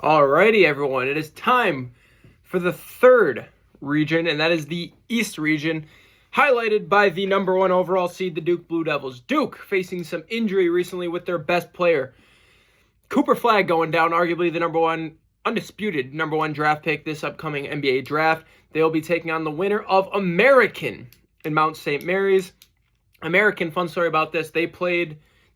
Alrighty, everyone. It is time for the third region, and that is the East region, highlighted by the number one overall seed, the Duke Blue Devils. Duke facing some injury recently with their best player. Cooper Flagg going down, arguably the undisputed number one draft pick this upcoming NBA draft. They'll be taking on the winner of American in Mount St. Mary's. American, fun story about this, they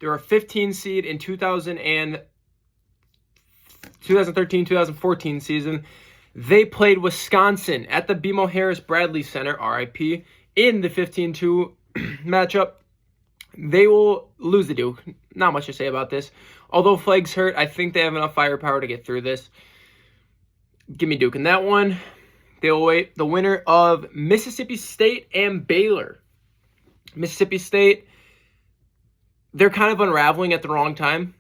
were a 15 seed in 2013-2014 season. They played Wisconsin at the BMO Harris Bradley Center, RIP, in the 15-2 matchup. They will lose to Duke. Not much to say about this. Although Flagg's hurt, I think they have enough firepower to get through this. Give me Duke in that one. They'll wait the winner of Mississippi State and Baylor. Mississippi State, they're kind of unraveling at the wrong time.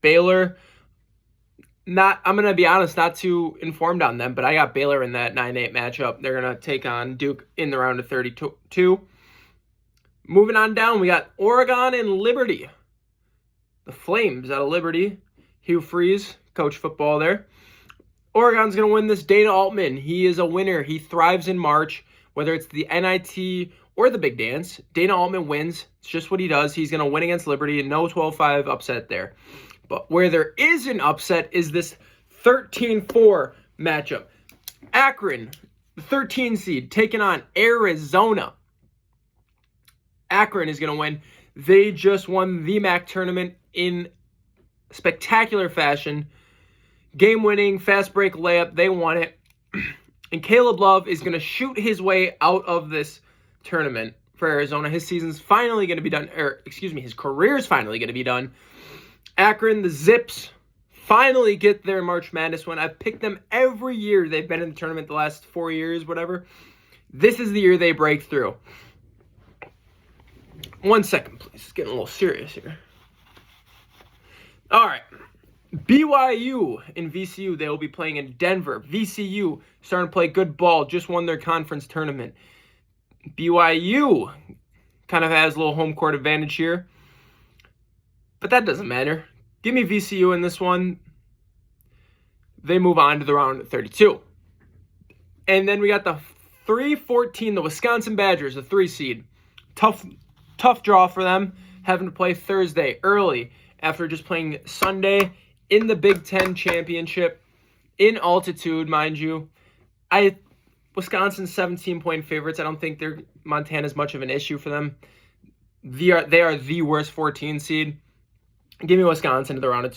Baylor, I'm going to be honest, not too informed on them, but I got Baylor in that 9-8 matchup. They're going to take on Duke in the round of 32. Moving on down, we got Oregon and Liberty. The Flames out of Liberty. Hugh Freeze, coach football there. Oregon's going to win this. Dana Altman, he is a winner. He thrives in March, whether it's the NIT or the Big Dance. Dana Altman wins. It's just what he does. He's going to win against Liberty. No 12-5 upset there. But where there is an upset is this 13-4 matchup. Akron, the 13 seed, taking on Arizona. Akron is going to win. They just won the MAC tournament in spectacular fashion. Game-winning, fast break layup. They won it. And Caleb Love is going to shoot his way out of this tournament for Arizona. His season's finally going to be done. His career's finally going to be done. Akron, the Zips, finally get their March Madness win. I've picked them every year they've been in the tournament the last 4 years, whatever. This is the year they break through. 1 second, please. It's getting a little serious here. All right. BYU and VCU, they will be playing in Denver. VCU starting to play good ball, just won their conference tournament. BYU kind of has a little home court advantage here. But that doesn't matter. Give me VCU in this one. They move on to the round of 32. And then we got the 3-14, the Wisconsin Badgers, the 3 seed. Tough draw for them, having to play Thursday early after just playing Sunday in the Big Ten Championship in altitude, mind you. Wisconsin's 17-point favorites. I don't think Montana's much of an issue for them. They are the worst 14 seed. Give me Wisconsin to the round of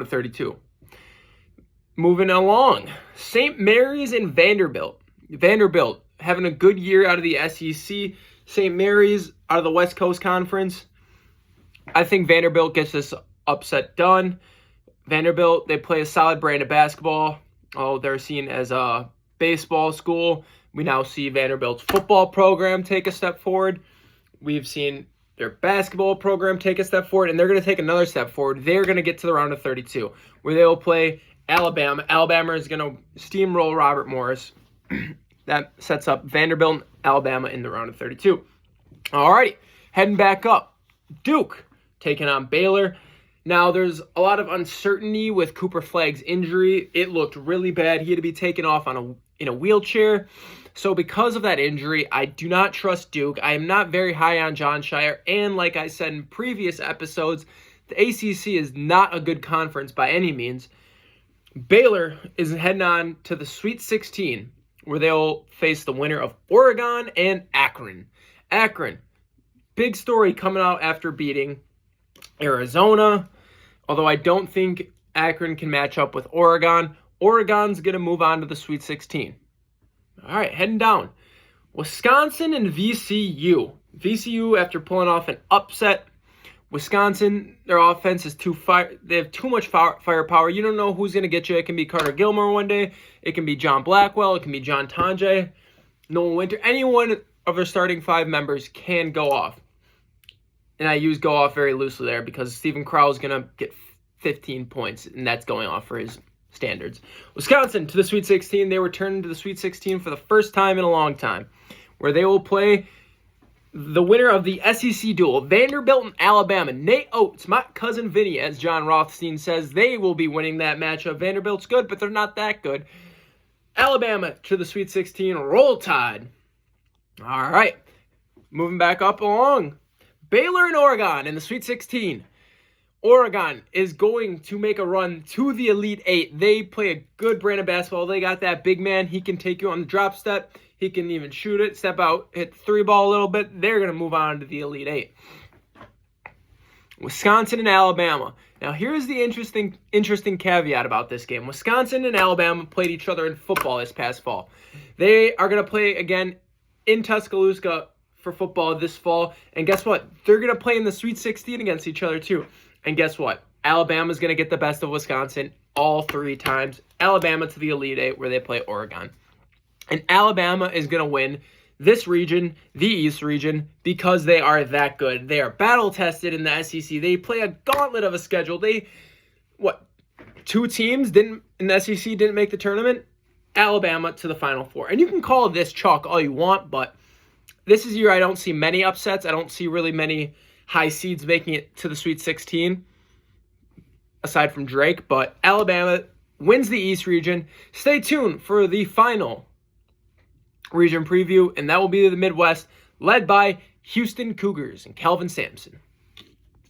32. Moving along, St. Mary's and Vanderbilt. Vanderbilt having a good year out of the SEC. St. Mary's out of the West Coast Conference. I think Vanderbilt gets this upset done. Vanderbilt, they play a solid brand of basketball. Oh, they're seen as a baseball school. We now see Vanderbilt's football program take a step forward. We've seen their basketball program take a step forward, and they're going to take another step forward. They're going to get to the round of 32, where they will play Alabama. Alabama is going to steamroll Robert Morris. That sets up Vanderbilt and Alabama in the round of 32. All righty, heading back up. Duke taking on Baylor. Now, there's a lot of uncertainty with Cooper Flagg's injury. It looked really bad. He had to be taken off in a wheelchair. So because of that injury, I do not trust Duke. I am not very high on John Shire. And like I said in previous episodes, the ACC is not a good conference by any means. Baylor is heading on to the Sweet 16, where they'll face the winner of Oregon and Akron. Akron, big story coming out after beating Arizona. Although I don't think Akron can match up with Oregon. Oregon's going to move on to the Sweet 16. All right, heading down. Wisconsin and VCU. VCU, after pulling off an upset. Wisconsin, their offense is they have too much firepower. You don't know who's going to get you. It can be Carter Gilmore one day. It can be John Blackwell. It can be John Tonje. Nolan Winter. Any one of their starting 5 members can go off. And I use go off very loosely there because Stephen Crowl is going to get 15 points, and that's going off for his standards. Wisconsin to the Sweet 16. They return to the Sweet 16 for the first time in a long time, where they will play The winner of the SEC duel, Vanderbilt and Alabama. Nate Oates, my cousin Vinny, as John Rothstein says, they will be winning that matchup. Vanderbilt's good, but they're not that good. Alabama to the Sweet 16. Roll Tide. All right. Moving back up along. Baylor and Oregon in the Sweet 16. Oregon is going to make a run to the Elite Eight. They play a good brand of basketball. They got that big man. He can take you on the drop step. He can even shoot it, step out, hit the three ball a little bit. They're going to move on to the Elite Eight. Wisconsin and Alabama. Now, here's the interesting caveat about this game. Wisconsin and Alabama played each other in football this past fall. They are going to play again in Tuscaloosa for football this fall. And guess what? They're going to play in the Sweet 16 against each other too. And guess what? Alabama's going to get the best of Wisconsin all 3 times. Alabama to the Elite Eight where they play Oregon. And Alabama is going to win this region, the East region, because they are that good. They are battle-tested in the SEC. They play a gauntlet of a schedule. 2 teams in the SEC didn't make the tournament? Alabama to the Final Four. And you can call this chalk all you want, but this is a year I don't see many upsets. I don't see really many high seeds making it to the Sweet 16, aside from Drake. But Alabama wins the East region. Stay tuned for the final region preview, and that will be the Midwest, led by Houston Cougars and Kelvin Sampson.